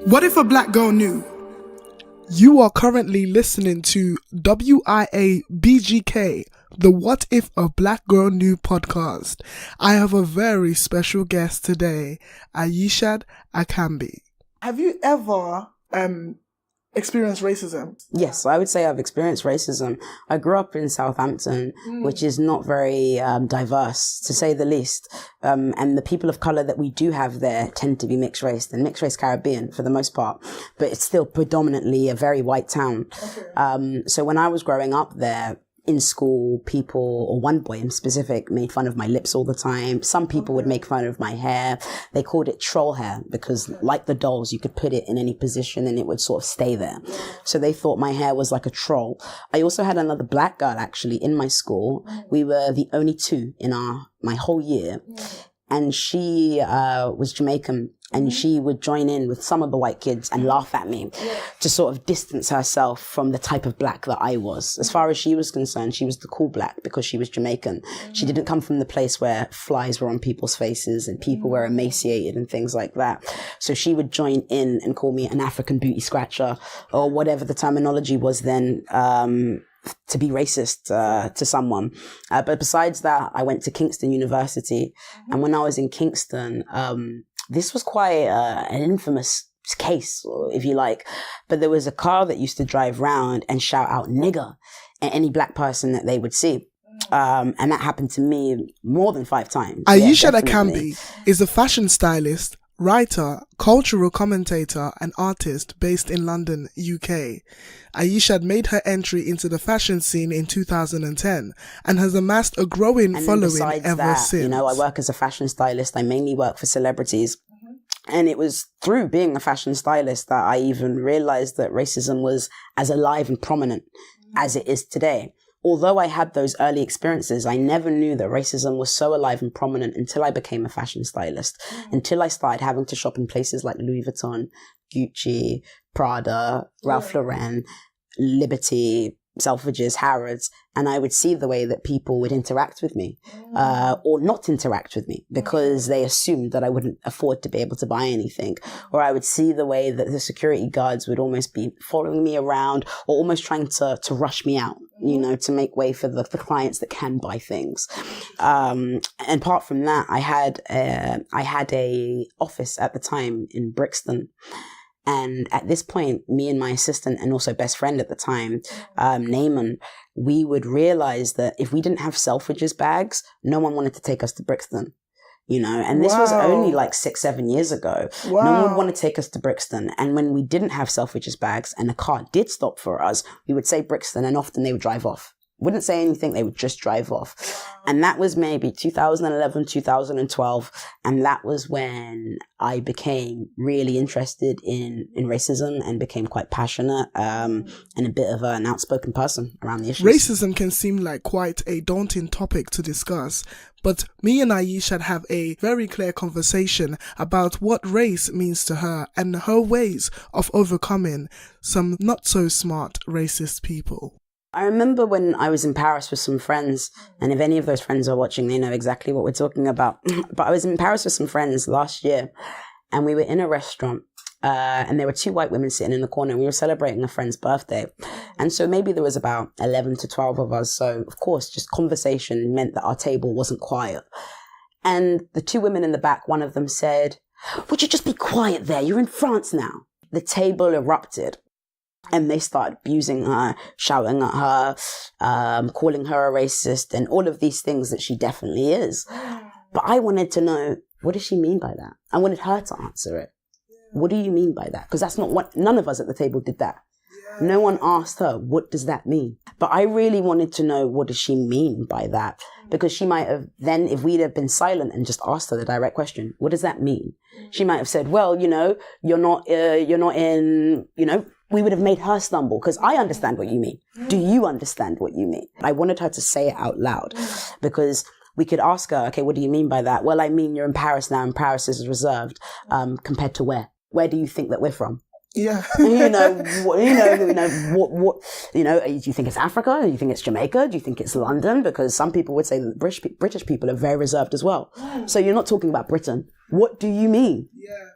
What if a black girl knew? You are currently listening to WIABGK, the What If a Black Girl Knew podcast. I have a very special guest today, Ayishat Akanbi. Have you ever experienced racism? Yes, I would say I've experienced racism. I grew up in Southampton, which is not very diverse, to say the least. And the people of colour that we do have there tend to be mixed race and mixed race Caribbean for the most part. But it's still predominantly a very white town. Okay. So when I was growing up there, in school, people, or one boy in specific, made fun of my lips all the time. Some people would make fun of my hair. They called it troll hair because, like the dolls, you could put it in any position and it would sort of stay there. So they thought my hair was like a troll. I also had another black girl actually in my school. We were the only two in my whole year. And she was Jamaican, and she would join in with some of the white kids and laugh at me to sort of distance herself from the type of black that I was. As far as she was concerned, she was the cool black because she was Jamaican. She didn't come from the place where flies were on people's faces and people were emaciated and things like that. So she would join in and call me an African booty scratcher or whatever the terminology was then, to be racist to someone. But besides that, I went to Kingston University. And when I was in Kingston, this was quite an infamous case, if you like. But there was a car that used to drive round and shout out nigger at any black person that they would see. And that happened to me more than 5 times. Ayishat Akanbi is a fashion stylist, writer, cultural commentator and artist based in London, UK. Ayishat made her entry into the fashion scene in 2010 and has amassed a growing following ever since. You know, I work as a fashion stylist. I mainly work for celebrities. And it was through being a fashion stylist that I even realized that racism was as alive and prominent as it is today. Although I had those early experiences, I never knew that racism was so alive and prominent until I became a fashion stylist, until I started having to shop in places like Louis Vuitton, Gucci, Prada, Ralph Lauren, Liberty, Selfridges, Harrods, and I would see the way that people would interact with me or not interact with me because they assumed that I wouldn't afford to be able to buy anything. Or I would see the way that the security guards would almost be following me around or almost trying to rush me out, you know, to make way for the clients that can buy things. And apart from that, I had a office at the time in Brixton. And at this point, me and my assistant and also best friend at the time, Naaman, we would realize that if we didn't have Selfridges bags, no one wanted to take us to Brixton, you know, and this was only like 6-7 years ago. No one would want to take us to Brixton. And when we didn't have Selfridges bags and a car did stop for us, we would say Brixton and often they would drive off. Wouldn't say anything, they would just drive off. And that was maybe 2011, 2012. And that was when I became really interested in racism and became quite passionate and a bit of an outspoken person around the issues. Racism can seem like quite a daunting topic to discuss, but me and Ayishat have a very clear conversation about what race means to her and her ways of overcoming some not so smart racist people. I remember when I was in Paris with some friends, and if any of those friends are watching, they know exactly what we're talking about. But I was in Paris with some friends last year, and we were in a restaurant, and there were 2 white women sitting in the corner, and we were celebrating a friend's birthday. And so maybe there was about 11 to 12 of us. So, of course, just conversation meant that our table wasn't quiet. And the 2 women in the back, one of them said, "Would you just be quiet there? You're in France now." The table erupted. And they started abusing her, shouting at her, calling her a racist, and all of these things that she definitely is. But I wanted to know, what does she mean by that? I wanted her to answer it. What do you mean by that? Because that's not what, none of us at the table did that. No one asked her, what does that mean? But I really wanted to know, what does she mean by that? Because she might have then, if we'd have been silent and just asked her the direct question, what does that mean? She might have said, well, you know, you're not in, you know, we would have made her stumble because I understand what you mean. Do you understand what you mean? I wanted her to say it out loud because we could ask her, okay, what do you mean by that? Well, I mean, you're in Paris now and Paris is reserved compared to where? Where do you think that we're from? Yeah. Do you think it's Africa? Do you think it's Jamaica? Do you think it's London? Because some people would say that British people are very reserved as well. So you're not talking about Britain. What do you mean? Yeah.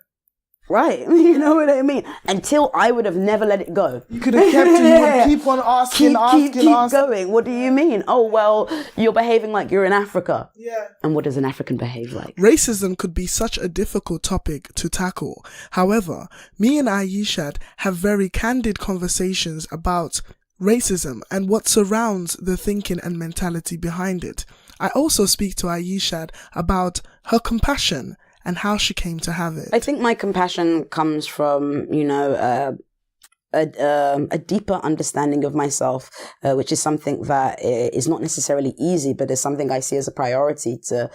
Right. You know what I mean? Until I would have never let it go. You could have kept it. You would keep on asking, keep going. What do you mean? Oh, well, you're behaving like you're in Africa. Yeah. And what does an African behave like? Racism could be such a difficult topic to tackle. However, me and Ayishat have very candid conversations about racism and what surrounds the thinking and mentality behind it. I also speak to Ayishat about her compassion and how she came to have it. I think my compassion comes from, a deeper understanding of myself, which is something that is not necessarily easy, but is something I see as a priority to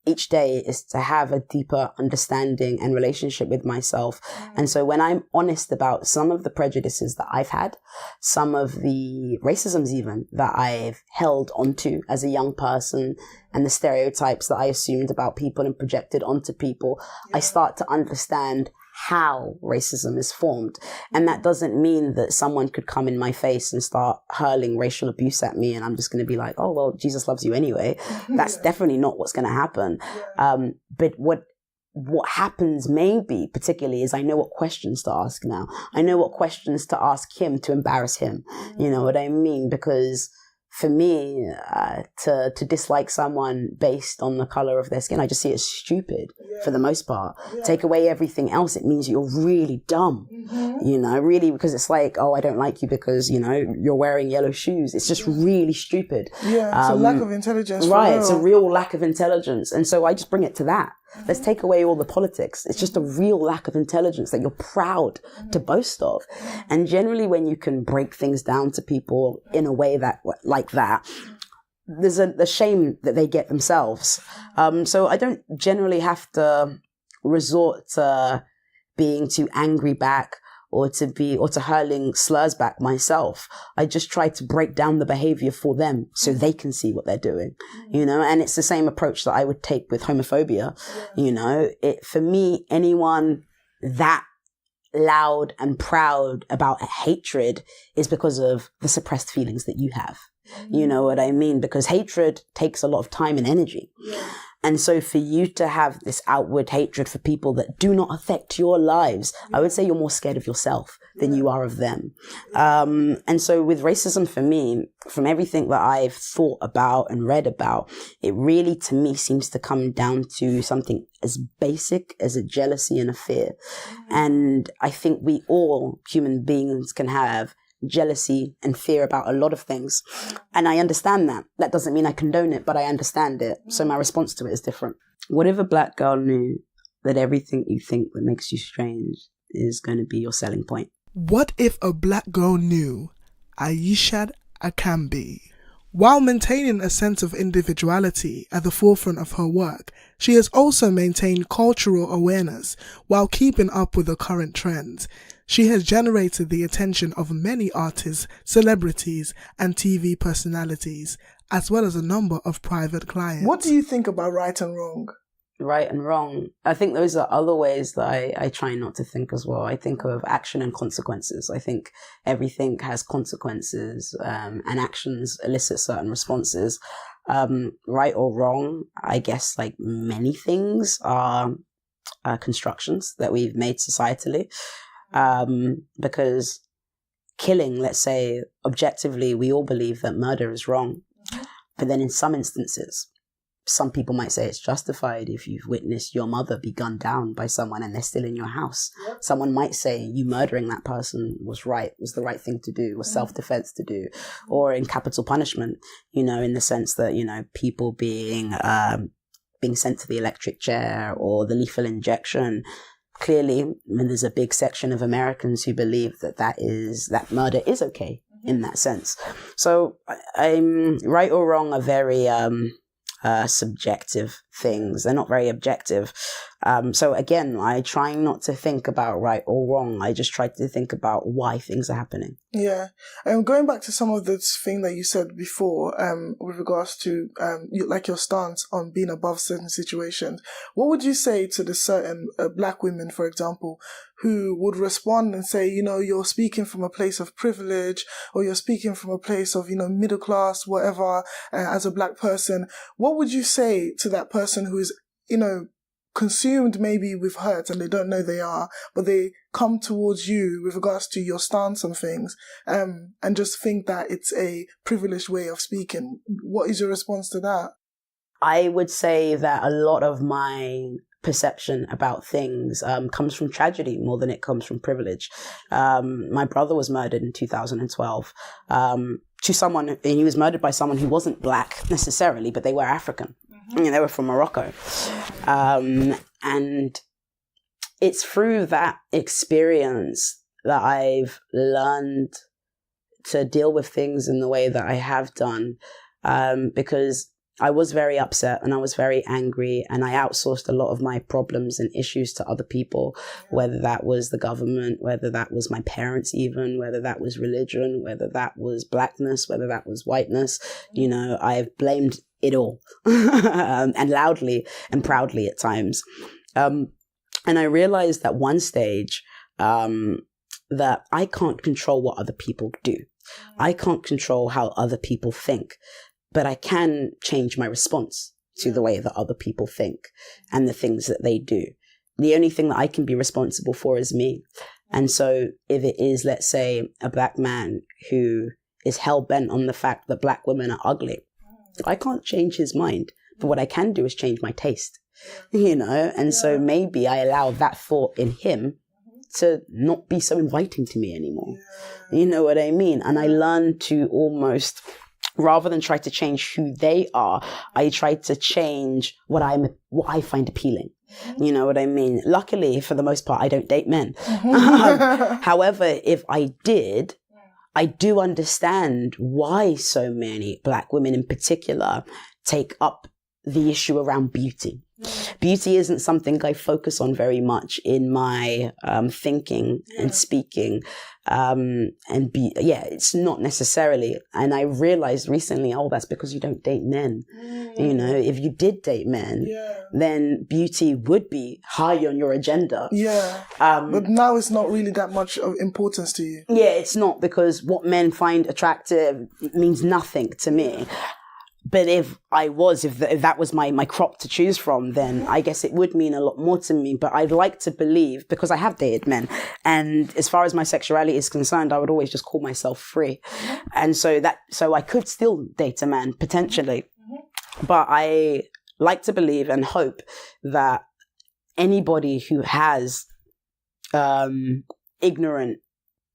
each day, is to have a deeper understanding and relationship with myself. And so when I'm honest about some of the prejudices that I've had, some of the racisms even that I've held onto as a young person, and the stereotypes that I assumed about people and projected onto people, I start to understand how racism is formed. And that doesn't mean that someone could come in my face and start hurling racial abuse at me and I'm just going to be like, oh, well, Jesus loves you anyway. That's definitely not what's going to happen. But what happens maybe particularly is I know what questions to ask now. I know what questions to ask him to embarrass him. You know what I mean? Because for me, to dislike someone based on the color of their skin, I just see it as stupid for the most part. Take away everything else, it means you're really dumb, really, because it's like, oh, I don't like you because, you're wearing yellow shoes. It's just really stupid. Yeah, it's a lack of intelligence. Right, it's a real lack of intelligence. And so I just bring it to that. Let's take away all the politics. It's just a real lack of intelligence that you're proud to boast of. And generally when you can break things down to people in a way that, like that, there's a shame that they get themselves. So I don't generally have to resort to being too angry back or to hurling slurs back myself. I just try to break down the behavior for them so they can see what they're doing, and it's the same approach that I would take with homophobia. For me, anyone that loud and proud about hatred is because of the suppressed feelings that you have. You know what I mean? Because hatred takes a lot of time and energy. And so for you to have this outward hatred for people that do not affect your lives, I would say you're more scared of yourself than you are of them. And so with racism for me, from everything that I've thought about and read about, it really to me seems to come down to something as basic as a jealousy and a fear. And I think we all, human beings, can have jealousy and fear about a lot of things. And I understand that. That doesn't mean I condone it, but I understand it. So my response to it is different. What if a black girl knew that everything you think that makes you strange is going to be your selling point? What if a black girl knew? Ayishat Akanbi. While maintaining a sense of individuality at the forefront of her work, she has also maintained cultural awareness while keeping up with the current trends. She has generated the attention of many artists, celebrities, and TV personalities, as well as a number of private clients. What do you think about right and wrong? Right and wrong. I think those are other ways that I try not to think as well. I think of action and consequences. I think everything has consequences, and actions elicit certain responses. Right or wrong, I guess like many things are constructions that we've made societally. Because killing, let's say, objectively, we all believe that murder is wrong. But then in some instances, some people might say it's justified if you've witnessed your mother be gunned down by someone and they're still in your house. Yep. Someone might say you murdering that person was the right thing to do, was self-defense to do. Or in capital punishment, in the sense that, people being sent to the electric chair or the lethal injection. Clearly, there's a big section of Americans who believe that murder is okay in that sense. So I'm right or wrong are very subjective things. They're not very objective. So again, I try not to think about right or wrong. I just try to think about why things are happening. Yeah. Going back to some of this thing that you said before, with regards to your stance on being above certain situations, what would you say to the certain black women, for example, who would respond and say, you're speaking from a place of privilege, or you're speaking from a place of, middle class, whatever, as a black person? What would you say to that person who is, consumed maybe with hurt and they don't know they are, but they come towards you with regards to your stance on things, and just think that it's a privileged way of speaking. What is your response to that? I would say that a lot of my perception about things comes from tragedy more than it comes from privilege. My brother was murdered in 2012 to someone, and he was murdered by someone who wasn't black necessarily, but they were African. I mean, they were from Morocco. And it's through that experience that I've learned to deal with things in the way that I have done, because I was very upset and I was very angry, and I outsourced a lot of my problems and issues to other people, whether that was the government, whether that was my parents even, whether that was religion, whether that was blackness, whether that was whiteness. You know, I've blamed it all and loudly and proudly at times. And I realized at one stage that I can't control what other people do. I can't control how other people think. But I can change my response to the way that other people think and the things that they do. The only thing that I can be responsible for is me. And so if it is, let's say, a black man who is hell-bent on the fact that black women are ugly, I can't change his mind. But what I can do is change my taste, you know? And so maybe I allow that thought in him to not be so inviting to me anymore. You know what I mean? And I learned to almost, rather than try to change who they are, I try to change what I find appealing. You know what I mean? Luckily, for the most part, I don't date men. However, if I did, I do understand why so many black women in particular take up the issue around beauty. Beauty isn't something I focus on very much in my thinking and speaking. It's not necessarily. And I realized recently, that's because you don't date men. You know, if you did date men, then beauty would be high on your agenda. But now it's not really that much of importance to you. Yeah, it's not, because what men find attractive means nothing to me. But if that was my crop to choose from, then I guess it would mean a lot more to me. But I'd like to believe, because I have dated men, and as far as my sexuality is concerned, I would always just call myself free. And so I could still date a man, potentially. But I like to believe and hope that anybody who has ignorant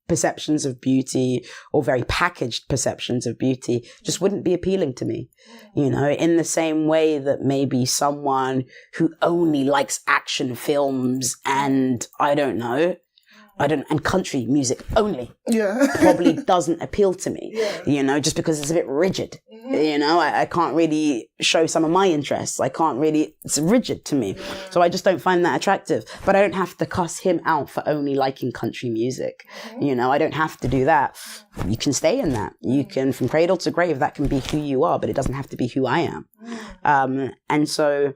perceptions of beauty or very packaged perceptions of beauty just wouldn't be appealing to me, you know, in the same way that maybe someone who only likes action films and and country music only probably doesn't appeal to me, you know, just because it's a bit rigid. You know, I can't really show some of my interests. It's rigid to me. So I just don't find that attractive. But I don't have to cuss him out for only liking country music. You know, I don't have to do that. You can stay in that. You can, from cradle to grave, that can be who you are, but it doesn't have to be who I am. And so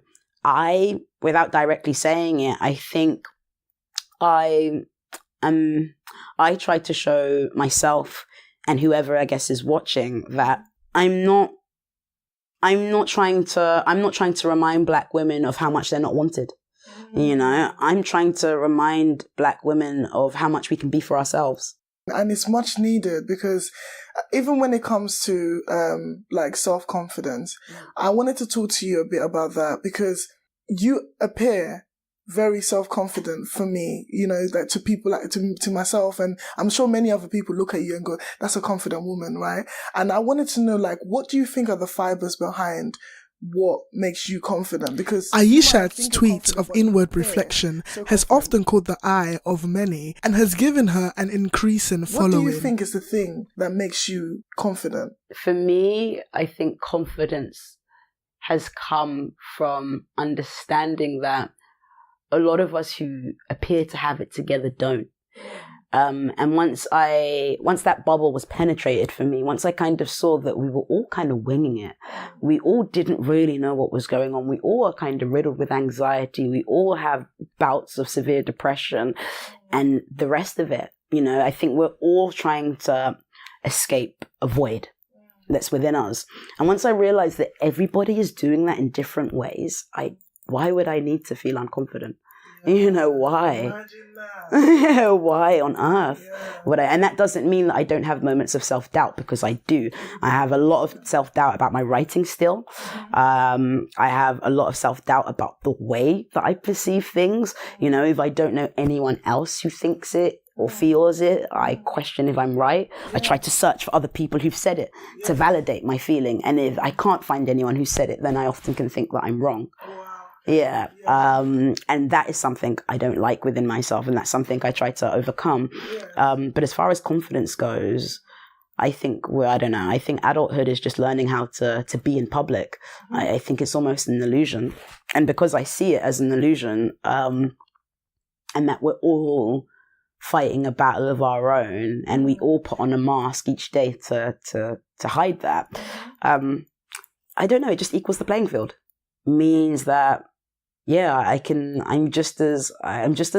without directly saying it, I think I try to show myself and whoever I guess is watching that I'm not trying to remind black women of how much they're not wanted. You know, I'm trying to remind black women of how much we can be for ourselves. And it's much needed, because even when it comes to like self-confidence, I wanted to talk to you a bit about that, because you appear very self-confident for me, you know, like to people, like to myself, and I'm sure many other people look at you and go, that's a confident woman, right? And I wanted to know, like, what do you think are the fibers behind what makes you confident? Because Ayishat's tweets of inward reflection has often caught the eye of many and has given her an increasing following. What do you think is the thing that makes you confident? For me, I think confidence has come from understanding that a lot of us who appear to have it together don't. And once that bubble was penetrated for me, once I kind of saw that we were all kind of winging it, we all didn't really know what was going on. We all are kind of riddled with anxiety. We all have bouts of severe depression and the rest of it. You know, I think we're all trying to escape a void that's within us. And once I realized that everybody is doing that in different ways, I why would I need to feel unconfident? Why? Imagine that. Why on earth would I? And that doesn't mean that I don't have moments of self-doubt, because I do. I have a lot of self-doubt about my writing still. I have a lot of self-doubt about the way that I perceive things. If I don't know anyone else who thinks it or feels it, I question if I'm right. I try to search for other people who've said it to validate my feeling. And if I can't find anyone who said it, then I often can think that I'm wrong. Yeah. And that is something I don't like within myself, and that's something I try to overcome. But as far as confidence goes, I think, I think adulthood is just learning how to be in public. I think it's almost an illusion. And because I see it as an illusion, and that we're all fighting a battle of our own, and we all put on a mask each day to hide that, I don't know, it just equals the playing field. Means that I'm just as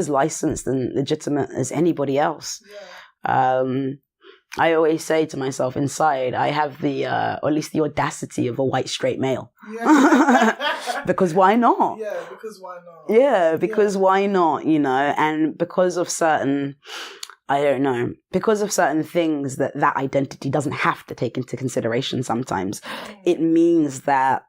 licensed and legitimate as anybody else. I always say to myself, inside I have or at least the audacity of a white straight male. Because why not? Why not, and because of certain things that identity doesn't have to take into consideration sometimes. It means that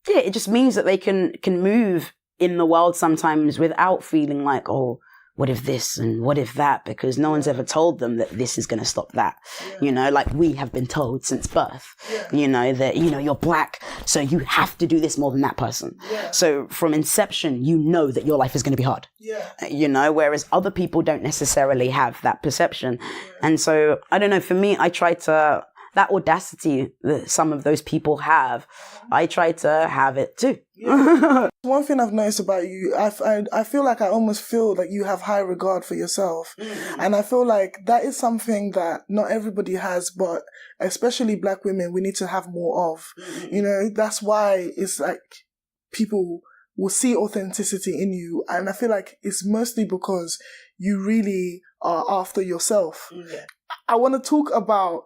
it just means that they can move in the world sometimes without feeling like, oh, what if this and what if that? Because no one's ever told them that this is going to stop that. Like we have been told since birth, that, you're black, so you have to do this more than that person. So from inception, that your life is going to be hard, whereas other people don't necessarily have that perception. And so, I don't know, for me, I try to, that audacity that some of those people have, I try to have it too. One thing I've noticed about you, I feel like I almost feel that you have high regard for yourself. And I feel like that is something that not everybody has, but especially black women, we need to have more of. That's why it's like people will see authenticity in you. And I feel like it's mostly because you really are after yourself. I want to talk about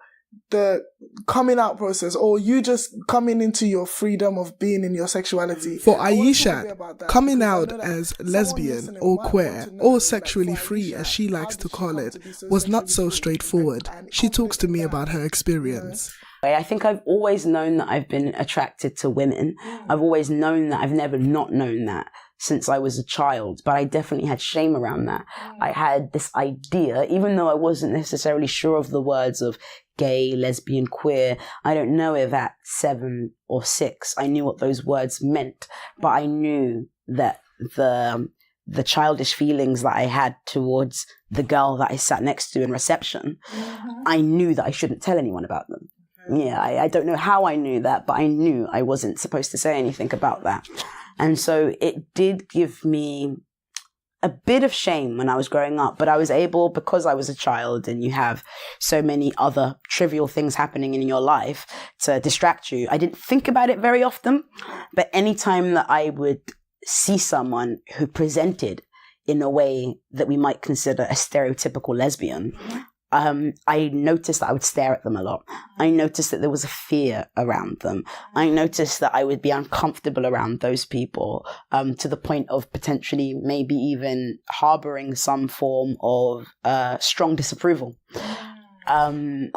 the coming out process, or you just coming into your freedom of being in your sexuality. For Ayishat, coming out as lesbian or queer or sexually free, as she likes to call it, was not so straightforward. She talks to me about her experience. I think I've always known that I've been attracted to women. I've always known that. I've never not known that since I was a child, but I definitely had shame around that. I had this idea, even though I wasn't necessarily sure of the words of gay, lesbian, queer. I don't know if at 7 or 6 I knew what those words meant, but I knew that the childish feelings that I had towards the girl that I sat next to in reception, I knew that I shouldn't tell anyone about them. I don't know how I knew that, but I knew I wasn't supposed to say anything about that. And so it did give me a bit of shame when I was growing up, but I was able, because I was a child and you have so many other trivial things happening in your life to distract you. I didn't think about it very often, but anytime that I would see someone who presented in a way that we might consider a stereotypical lesbian, I noticed that I would stare at them a lot. I noticed that there was a fear around them. I noticed that I would be uncomfortable around those people, to the point of potentially maybe even harboring some form of strong disapproval. And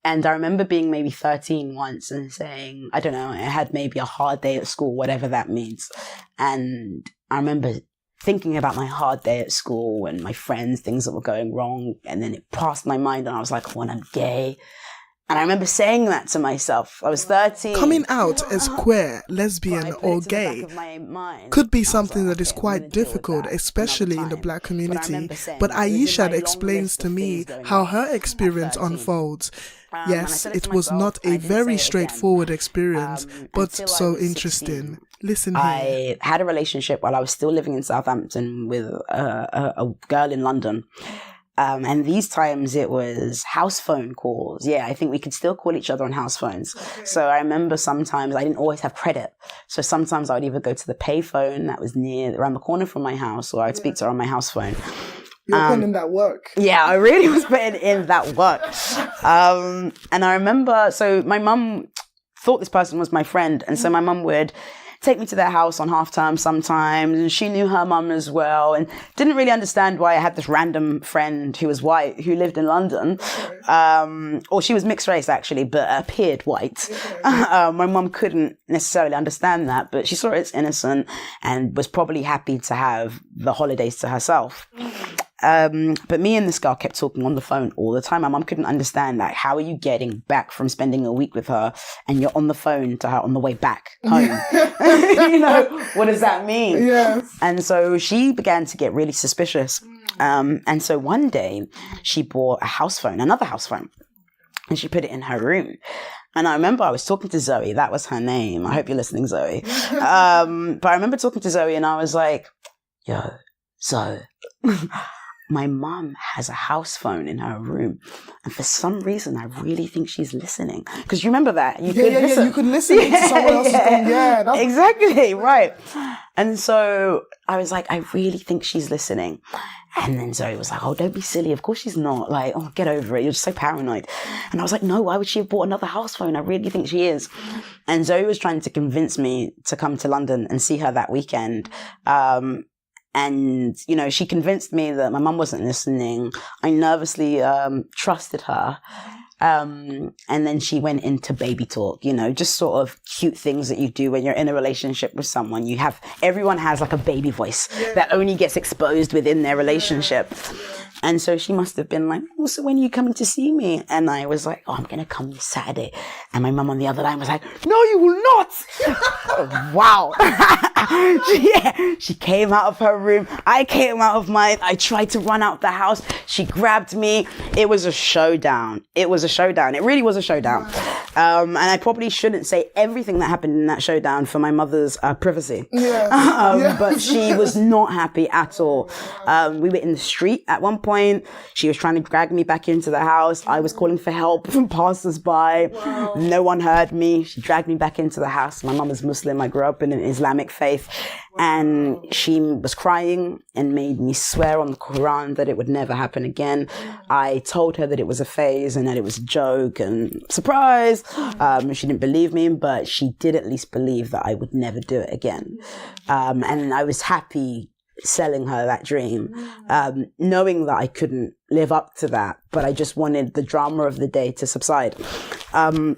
I remember being maybe 13 once and saying, I don't know, I had maybe a hard day at school, whatever that means. And I remember thinking about my hard day at school and my friends, things that were going wrong. And then it passed my mind and I was like, when I'm gay. And I remember saying that to myself. I was 13. Coming out as queer, lesbian or gay could be something that is quite difficult, especially in the black community. But Ayishat explains to me how her experience unfolds. Yes, it was not a very straightforward experience, but so interesting. Listen here. I had a relationship while I was still living in Southampton with a girl in London. And these times it was house phone calls. Yeah, I think we could still call each other on house phones. Okay. So I remember sometimes I didn't always have credit. So sometimes I would either go to the payphone that was around the corner from my house, or I would speak to her on my house phone. You were putting in that work. Yeah, I really was putting in that work. And I remember, so my mum thought this person was my friend. And so my mum would take me to their house on half term sometimes. And she knew her mum as well, and didn't really understand why I had this random friend who was white, who lived in London. Or she was mixed race actually, but appeared white. My mum couldn't necessarily understand that, but she saw it as innocent and was probably happy to have the holidays to herself. But me and this girl kept talking on the phone all the time. My mum couldn't understand, like, how are you getting back from spending a week with her and you're on the phone to her on the way back home? You know, what does that mean? Yes. And so she began to get really suspicious. And so one day she bought another house phone, and she put it in her room. And I remember I was talking to Zoe. That was her name. I hope you're listening, Zoe. But I remember talking to Zoe, and I was like, yo, Zoe, my mom has a house phone in her room, and for some reason I really think she's listening. Because you remember that you could listen. You could listen to someone else's phone. Yeah, exactly right. And so I was like, I really think she's listening. And then Zoe was like, oh, don't be silly. Of course she's not. Like, oh, get over it. You're just so paranoid. And I was like, no, why would she have bought another house phone? I really think she is. And Zoe was trying to convince me to come to London and see her that weekend. And, you know, she convinced me that my mum wasn't listening. I nervously trusted her. And then she went into baby talk, you know, just sort of cute things that you do when you're in a relationship with someone. Everyone has like a baby voice that only gets exposed within their relationship. And so she must have been like, oh, so when are you coming to see me? And I was like, oh, I'm going to come this Saturday. And my mum on the other line was like, no, you will not. Wow. She came out of her room. I came out of mine. I tried to run out the house. She grabbed me. It was a showdown. It really was a showdown. And I probably shouldn't say everything that happened in that showdown for my mother's privacy. But she was not happy at all. We were in the street at one point. She was trying to drag me back into the house. I was calling for help from passers-by. Wow. No one heard me. She dragged me back into the house. My mum is Muslim. I grew up in an Islamic faith. And she was crying and made me swear on the Quran that it would never happen again. I told her that it was a phase and that it was a joke, and surprise, she didn't believe me, but she did at least believe that I would never do it again. And I was happy selling her that dream, knowing that I couldn't live up to that, but I just wanted the drama of the day to subside. So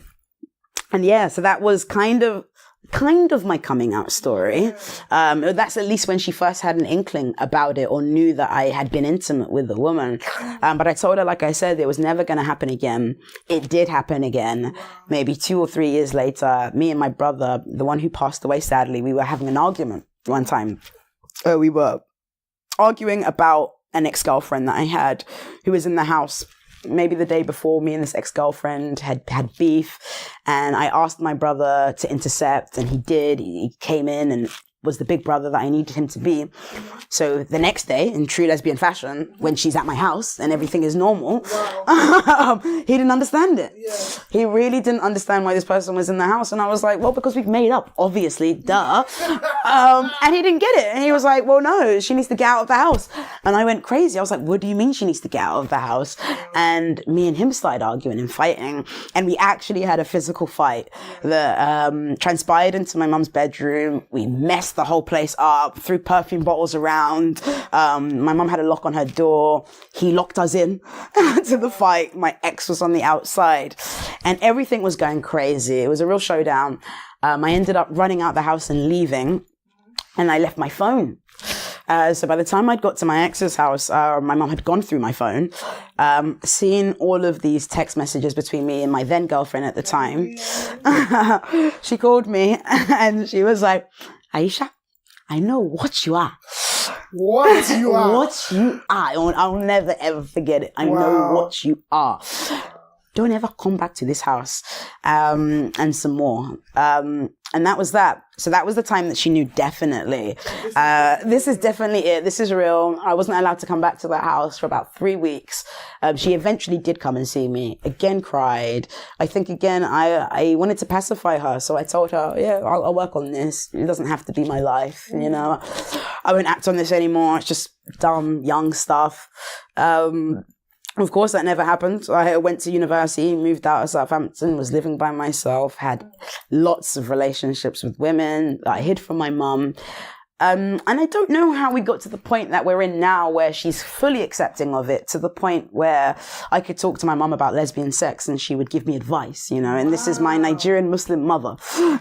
that was kind of my coming out story. That's at least when she first had an inkling about it or knew that I had been intimate with the woman. But I told her, like I said, it was never going to happen again. It did happen again. Maybe 2 or 3 years later, me and my brother, the one who passed away sadly, we were having an argument one time. We were arguing about an ex-girlfriend that I had who was in the house. Maybe the day before, me and this ex-girlfriend had beef, and I asked my brother to intercept, and he did. He came in and was the big brother that I needed him to be. So the next day, in true lesbian fashion, when she's at my house and everything is normal, he didn't understand it. Yeah. He really didn't understand why this person was in the house. And I was like, well, because we've made up, obviously, duh. And he didn't get it. And he was like, well, no, she needs to get out of the house. And I went crazy. I was like, what do you mean she needs to get out of the house? And me and him started arguing and fighting. And we actually had a physical fight that transpired into my mum's bedroom. We messed the whole place up, threw perfume bottles around. My mum had a lock on her door. He locked us in to the fight. My ex was on the outside and everything was going crazy. It was a real showdown. I ended up running out the house and leaving, and I left my phone. So by the time I'd got to my ex's house, my mum had gone through my phone, seen all of these text messages between me and my then girlfriend at the time. She called me and she was like, Ayisha, I know what you are. What you are? What you are. I'll never ever forget it. I know what you are. Don't ever come back to this house. And some more. And that was that. So that was the time that she knew definitely. This is definitely it. This is real. I wasn't allowed to come back to that house for about 3 weeks. She eventually did come and see me. Again, cried. I think again, I wanted to pacify her. So I told her, yeah, I'll work on this. It doesn't have to be my life. You know, I won't act on this anymore. It's just dumb, young stuff. Of course, that never happened. I went to university, moved out of Southampton, was living by myself, had lots of relationships with women. I hid from my mum. And I don't know how we got to the point that we're in now, where she's fully accepting of it, to the point where I could talk to my mum about lesbian sex and she would give me advice, you know, and this is my Nigerian Muslim mother.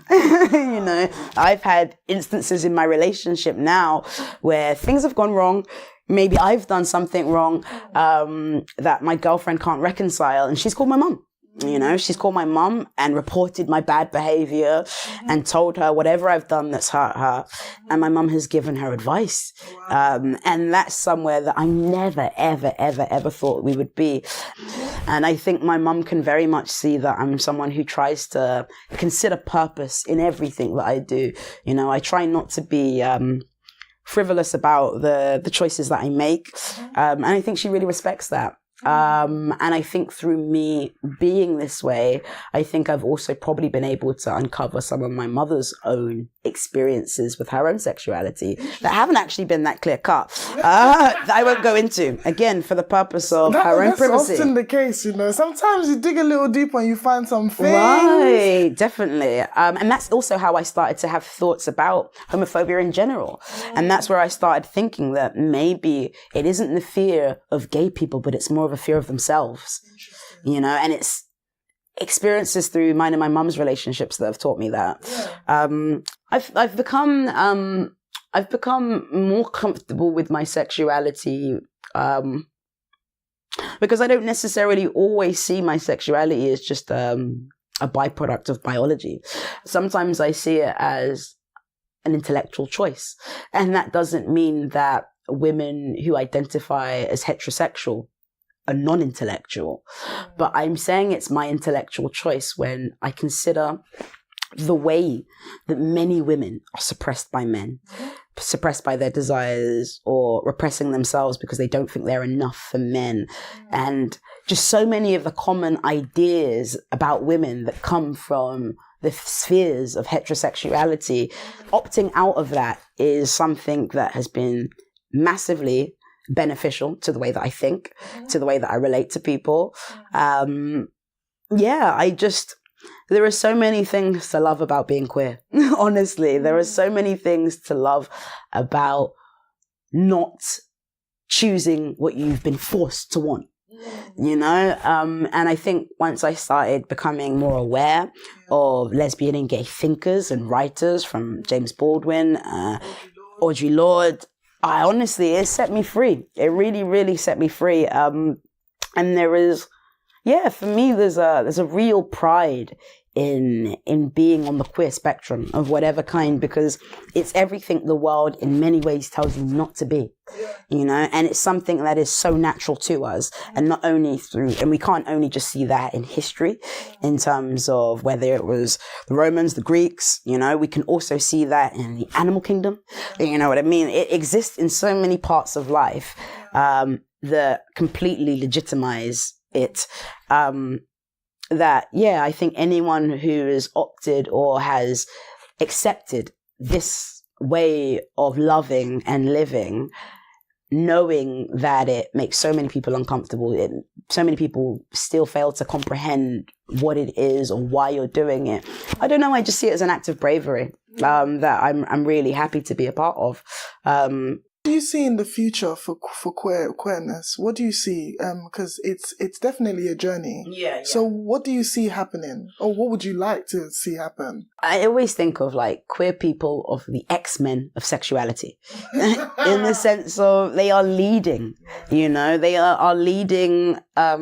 You know, I've had instances in my relationship now where things have gone wrong. Maybe I've done something wrong that my girlfriend can't reconcile, and she's called my mum. You know, she's called my mum and reported my bad behavior and told her whatever I've done that's hurt her. And my mum has given her advice. And that's somewhere that I never, ever, ever, ever thought we would be. And I think my mum can very much see that I'm someone who tries to consider purpose in everything that I do. You know, I try not to be frivolous about the choices that I make. And I think she really respects that. And I think through me being this way, I think I've also probably been able to uncover some of my mother's own experiences with her own sexuality that haven't actually been that clear cut. That I won't go into, again, for the purpose of her own privacy. That's often the case, you know. Sometimes you dig a little deeper and you find some things. Right, definitely. And that's also how I started to have thoughts about homophobia in general. And that's where I started thinking that maybe it isn't the fear of gay people, but it's more of a fear of themselves, you know, and it's experiences through mine and my mum's relationships that have taught me that. I've become more comfortable with my sexuality because I don't necessarily always see my sexuality as just a byproduct of biology. Sometimes I see it as an intellectual choice, and that doesn't mean that women who identify as heterosexual are non-intellectual, but I'm saying it's my intellectual choice when I consider the way that many women are suppressed by men, suppressed by their desires, or repressing themselves because they don't think they're enough for men. And just so many of the common ideas about women that come from the spheres of heterosexuality, opting out of that is something that has been massively beneficial to the way that I think, to the way that I relate to people. There are so many things to love about being queer. Honestly, there are so many things to love about not choosing what you've been forced to want. You know, and I think once I started becoming more aware of lesbian and gay thinkers and writers, from James Baldwin, Audre Lorde, it set me free. It really, really set me free. And there is, for me, there's a real pride in being on the queer spectrum of whatever kind, because it's everything the world in many ways tells you not to be, you know, and it's something that is so natural to us, and not only and we can't only just see that in history in terms of whether it was the Romans, the Greeks, you know, we can also see that in the animal kingdom, you know what I mean? It exists in so many parts of life that completely legitimize it. I think anyone who has opted or has accepted this way of loving and living, knowing that it makes so many people uncomfortable, so many people still fail to comprehend what it is or why you're doing it. I don't know, I just see it as an act of bravery that I'm really happy to be a part of. What do you see in the future for queerness? What do you see? Because it's definitely a journey. Yeah. So what do you see happening, or what would you like to see happen? I always think of like queer people of the X-Men of sexuality, in the sense of they are leading. You know, they are leading a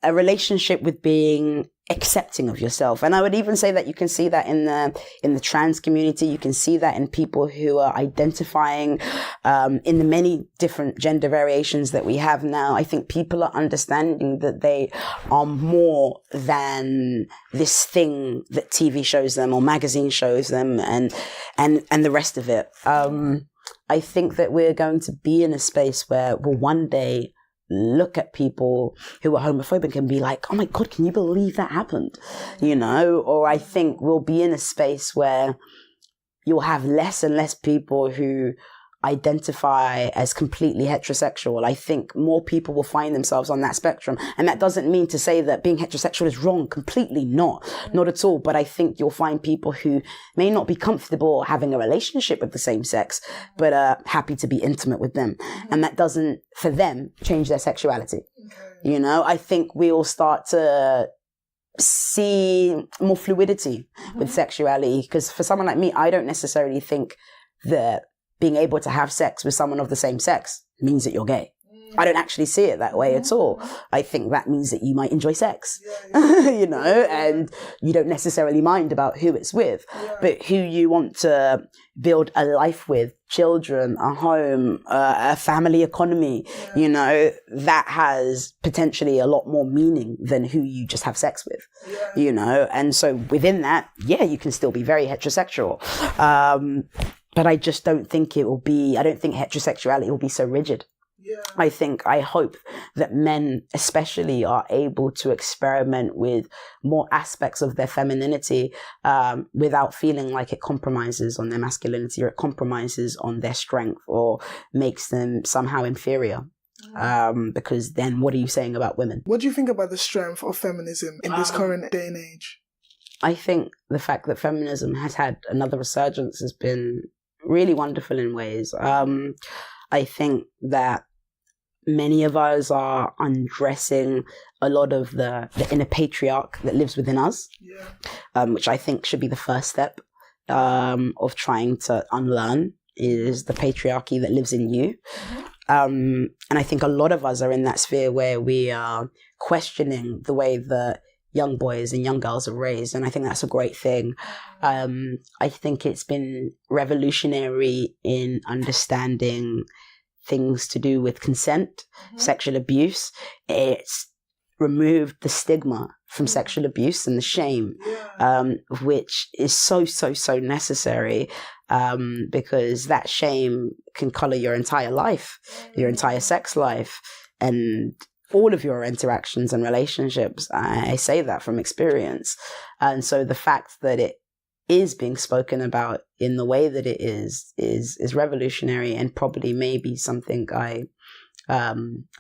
relationship with being accepting of yourself. And I would even say that you can see that in the trans community. You can see that in people who are identifying in the many different gender variations that we have now. I think people are understanding that they are more than this thing that TV shows them or magazine shows them and the rest of it. I think that we're going to be in a space where we'll one day look at people who are homophobic and be like, oh my God, can you believe that happened? You know, or I think we'll be in a space where you'll have less and less people who identify as completely heterosexual. I think more people will find themselves on that spectrum. And that doesn't mean to say that being heterosexual is wrong. Completely not at all. But I think you'll find people who may not be comfortable having a relationship with the same sex, but are happy to be intimate with them. And that doesn't, for them, change their sexuality. You know, I think we'll start to see more fluidity with sexuality, because for someone like me, I don't necessarily think that being able to have sex with someone of the same sex means that you're gay. I don't actually see it that way at all. I think that means that you might enjoy sex, you know, and you don't necessarily mind about who it's with, but who you want to build a life with, children, a home, a family economy, you know, that has potentially a lot more meaning than who you just have sex with, you know. And so within that, you can still be very heterosexual. But I just don't think I don't think heterosexuality will be so rigid. I hope that men especially are able to experiment with more aspects of their femininity without feeling like it compromises on their masculinity, or it compromises on their strength, or makes them somehow inferior. Because then what are you saying about women? What do you think about the strength of feminism in this current day and age? I think the fact that feminism has had another resurgence has been really wonderful in ways. I think that many of us are undressing a lot of the inner patriarch that lives within us, which I think should be the first step of trying to unlearn, is the patriarchy that lives in you. And I think a lot of us are in that sphere where we are questioning the way that young boys and young girls are raised, and I think that's a great thing. I think it's been revolutionary in understanding things to do with consent, sexual abuse. It's removed the stigma from sexual abuse and the shame, which is so necessary, because that shame can color your entire life, your entire sex life, and all of your interactions and relationships. I say that from experience. And so the fact that it is being spoken about in the way that it is revolutionary, and probably maybe something I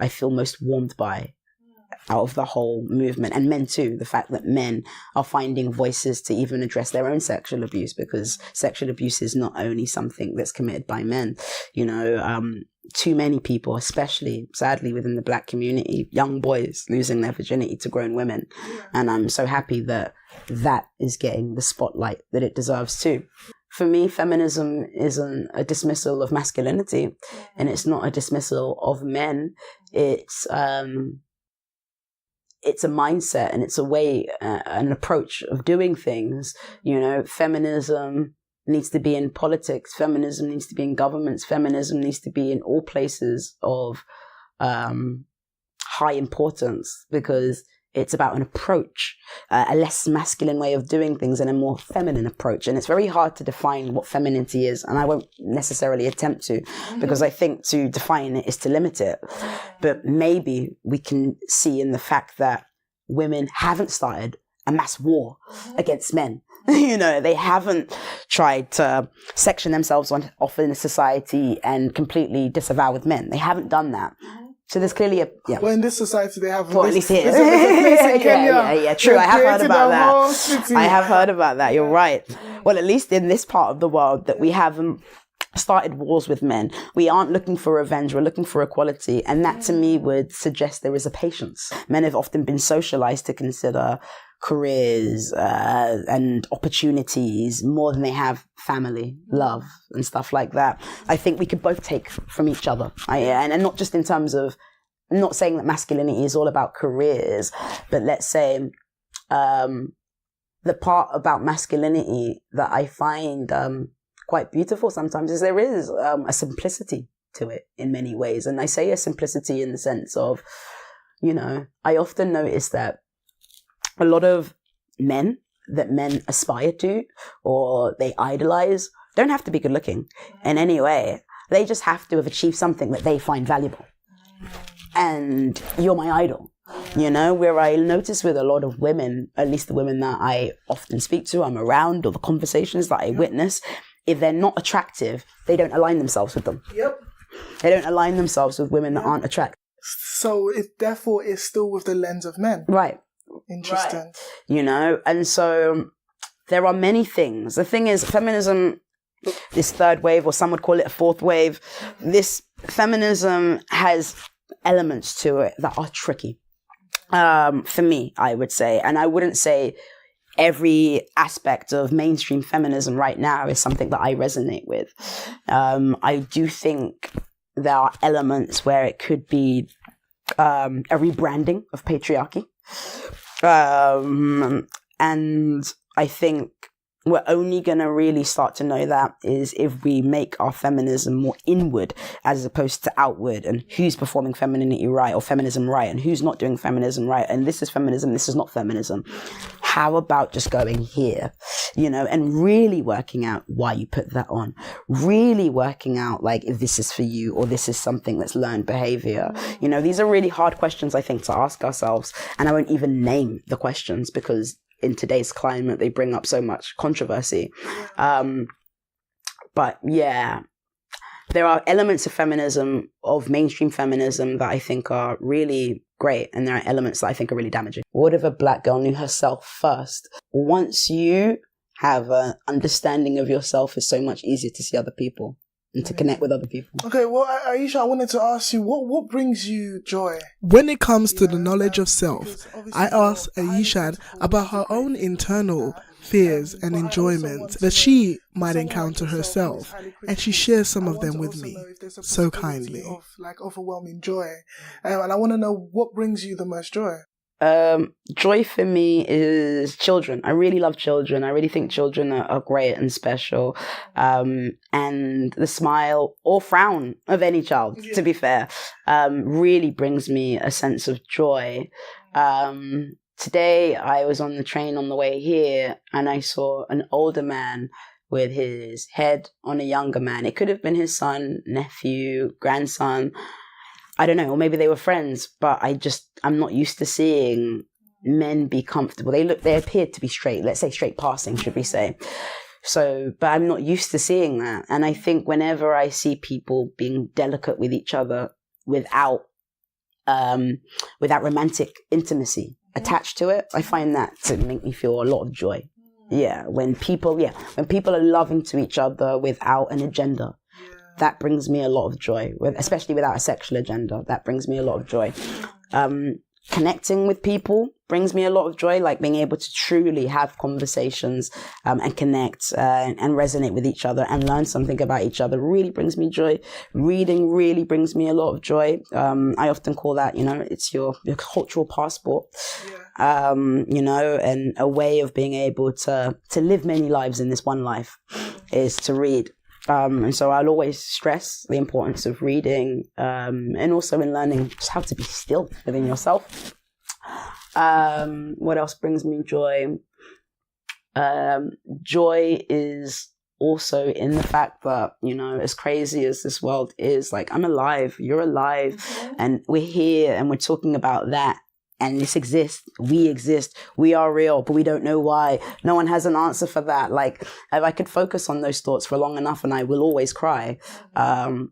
feel most warmed by out of the whole movement. And men too, the fact that men are finding voices to even address their own sexual abuse, because sexual abuse is not only something that's committed by men. You know, too many people, especially sadly within the Black community, young boys losing their virginity to grown women. And I'm so happy that that is getting the spotlight that it deserves too. For me, feminism isn't a dismissal of masculinity, and it's not a dismissal of men. It's a mindset, and it's a way, an approach of doing things. You know, feminism needs to be in politics. Feminism needs to be in governments. Feminism needs to be in all places of high importance, because it's about an approach, a less masculine way of doing things and a more feminine approach. And it's very hard to define what femininity is, and I won't necessarily attempt to, because I think to define it is to limit it. But maybe we can see in the fact that women haven't started a mass war against men. You know, they haven't tried to section themselves off in a society and completely disavow with men. They haven't done that. So there's clearly well, in this society they have. Well, at least here. Yeah, true. I have heard about that. I have heard about that. You're right. Well, at least in this part of the world that we haven't started wars with men. We aren't looking for revenge. We're looking for equality. And that to me would suggest there is a patience. Men have often been socialized to consider careers and opportunities more than they have family, love, and stuff like that. I think we could both take from each other. And not just in terms of, I'm not saying that masculinity is all about careers, but let's say the part about masculinity that I find quite beautiful sometimes is there is a simplicity to it in many ways. And I say a simplicity in the sense of, you know, I often notice that a lot of men that men aspire to or they idolize don't have to be good looking in any way. They just have to have achieved something that they find valuable. And you're my idol, you know, where I notice with a lot of women, at least the women that I often speak to, I'm around, or the conversations that I witness, if they're not attractive, they don't align themselves with them. Yep. They don't align themselves with women that aren't attractive. So it therefore is still with the lens of men. Right. Interesting. Right. You know, and so there are many things. The thing is, feminism, this third wave, or some would call it a fourth wave, this feminism has elements to it that are tricky. For me, I would say, and I wouldn't say every aspect of mainstream feminism right now is something that I resonate with. I do think there are elements where it could be a rebranding of patriarchy. And I think we're only going to really start to know that is if we make our feminism more inward as opposed to outward, and who's performing femininity right or feminism right and who's not doing feminism right, and this is feminism, this is not feminism. How about just going here, you know, and really working out why you put that on, really working out like if this is for you or this is something that's learned behavior. You know, these are really hard questions, I think, to ask ourselves, and I won't even name the questions because in today's climate, they bring up so much controversy. But yeah, there are elements of feminism, of mainstream feminism, that I think are really great. And there are elements that I think are really damaging. What if a black girl knew herself first? Once you have an understanding of yourself, it's so much easier to see other people and to connect with other people. Okay, well, Ayisha, I wanted to ask you, what brings you joy? When it comes to the knowledge of self, I asked Ayishat about her own internal fears and enjoyments that she might encounter herself, and she shares some of them with me so kindly. Like overwhelming joy. And I want to know, what brings you the most joy? Joy for me is children. I really love children. I really think children are great and special. And the smile or frown of any child, to be fair, really brings me a sense of joy. Today I was on the train on the way here and I saw an older man with his head on a younger man. It could have been his son, nephew, grandson. I don't know, or maybe they were friends, but I'm not used to seeing men be comfortable. They appeared to be straight, let's say straight passing, should we say. So, but I'm not used to seeing that. And I think whenever I see people being delicate with each other without romantic intimacy attached to it, I find that to make me feel a lot of joy. Yeah, when people are loving to each other without an agenda. That brings me a lot of joy, especially without a sexual agenda. That brings me a lot of joy. Connecting with people brings me a lot of joy, like being able to truly have conversations and connect and resonate with each other and learn something about each other really brings me joy. Reading really brings me a lot of joy. I often call that, you know, it's your cultural passport, you know, and a way of being able to live many lives in this one life is to read. And so I'll always stress the importance of reading and also in learning just how to be still within yourself. What else brings me joy? Joy is also in the fact that, you know, as crazy as this world is, like, I'm alive, you're alive, and we're here and we're talking about that. And this exists, we are real, but we don't know why. No one has an answer for that. Like, if I could focus on those thoughts for long enough, and I will always cry,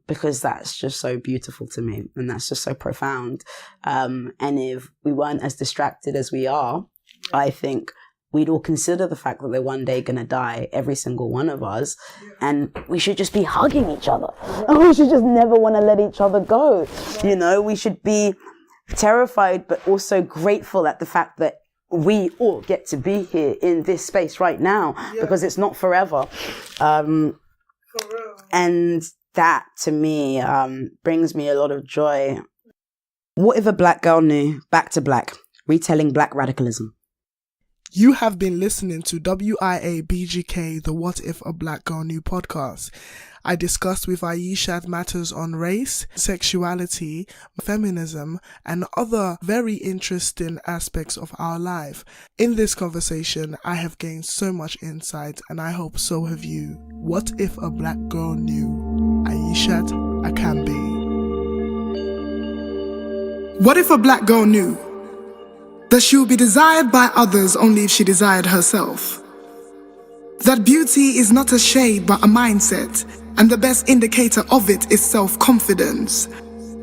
because that's just so beautiful to me, and that's just so profound. And if we weren't as distracted as we are, I think we'd all consider the fact that they're one day going to die, every single one of us, and we should just be hugging each other. And we should just never want to let each other go. You know, we should be terrified but also grateful at the fact that we all get to be here in this space right now, because it's not forever. And that to me brings me a lot of joy. What if a black girl knew? Back to Black, retelling black radicalism. You have been listening to WIABGK, the What If a Black Girl Knew podcast. I discussed with Ayishat matters on race, sexuality, feminism, and other very interesting aspects of our life. In this conversation, I have gained so much insight, and I hope so have you. What if a black girl knew? Ayishat Akanbi. What if a black girl knew that she would be desired by others only if she desired herself? That beauty is not a shade but a mindset, and the best indicator of it is self-confidence.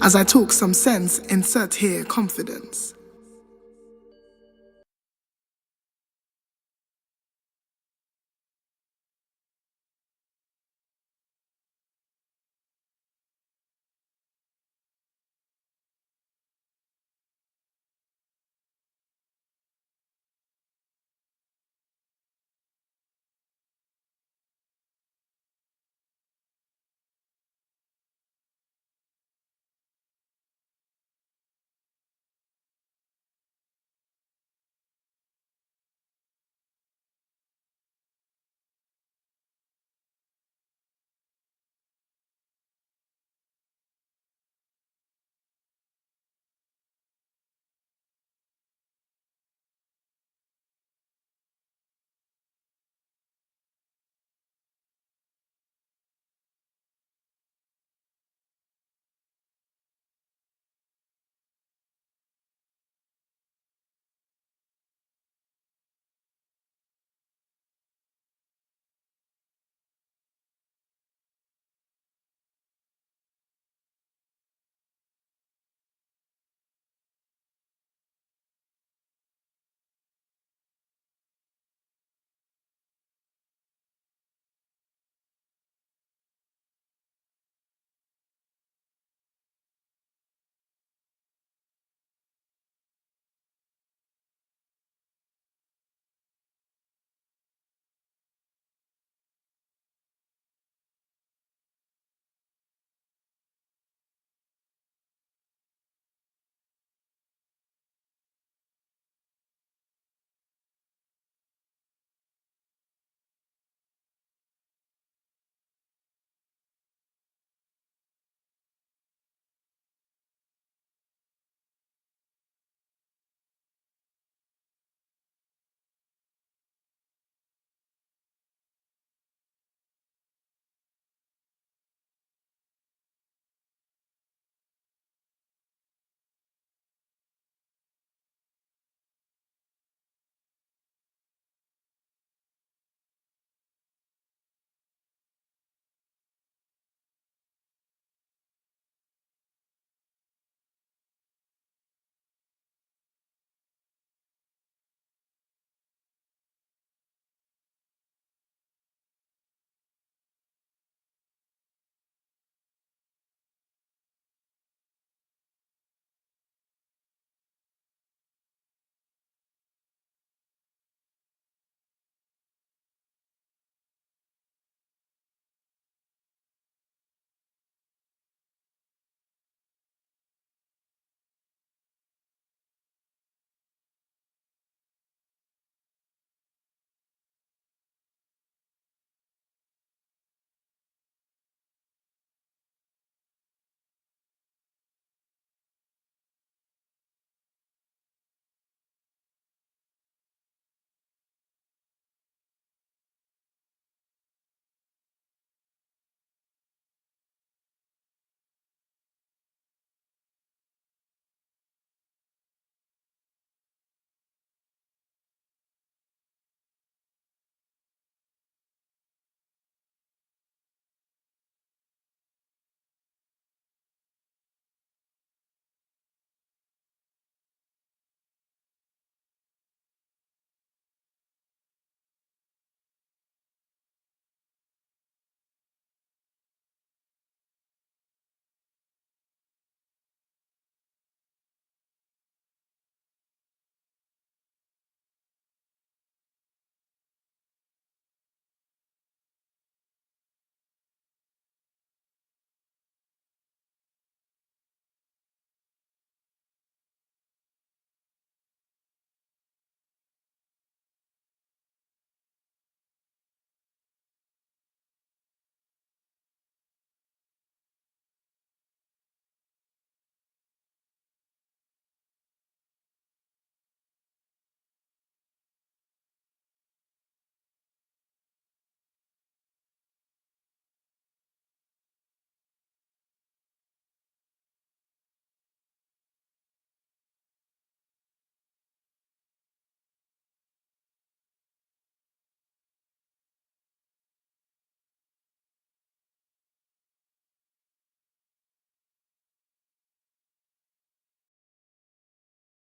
As I talk some sense, insert here confidence.